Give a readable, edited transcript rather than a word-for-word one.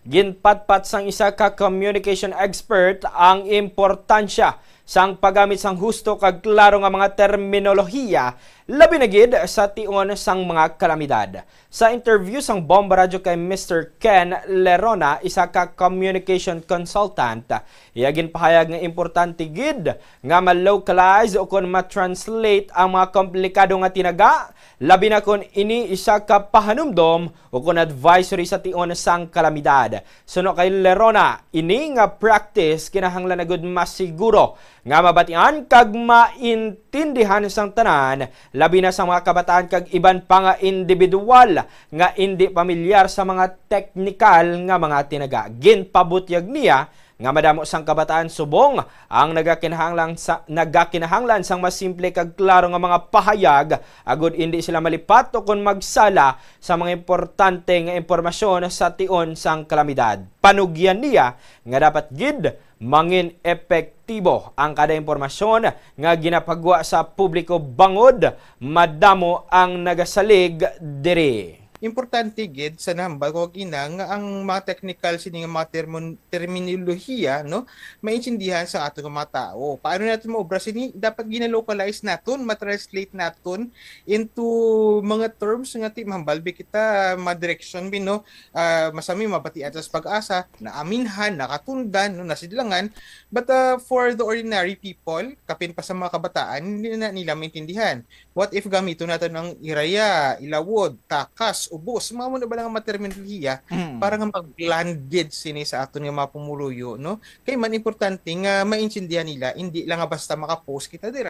ginpatpat sang isa ka communication expert ang importansya sang paggamit sang husto kag klaro nga mga terminolohiya labi na gid sa tion sang mga kalamidad. Sa interview sang Bomba Radyo kay Mr. Ken Lerona, isa ka communication consultant, iya ginpahayag nga importante gid nga ma-localize o kon ma-translate ang mga komplikado nga tinaga, labi na kon ini isa ka pahanumdom o kon advisory sa tion sang kalamidad. Suno kay Lerona, ini nga practice kinahanglan na gud masiguro nga mabatian kag maintindihan sang tanan, labi na sa mga kabataan kag iban pa nga individual nga hindi pamilyar sa mga teknikal nga mga tinaga. Ginpabutyag niya nga madamo sang kabataan subong ang nagakinahanglan sang mas simple kag klaro nga mga pahayag agud hindi sila malipat o kon magsala sa mga importante nga impormasyon sa tion sang kalamidad. Panugyan niya nga dapat gid mangin epektibo ang kada impormasyon nga ginapagwa sa publiko bangod madamo ang nagasalig diri. Importante gid sa nambag og ina nga ang mga technical sini nga mga terminolohiya no maintindihan sa ato nga mga tao. Paano natin maobra sini? Dapat gina-localize naton, ma-translate naton into mga terms nga ti mahambalbi kita ma-direction bino masami mabatian sa pag-asa na aminhan, nakatundan, no, nasidlangan, but for the ordinary people, kapin pa sa mga kabataan, hindi na nila maintindihan. What if gamito natin ang iraya, ilawod, takas, ubos, mga muna ba lang ang terminolohiya para nga mag-landed sini sa aton nga mga pumuluyo, no? Kaya man importante nga maintindihan nila, hindi lang nga basta makapost kita dira.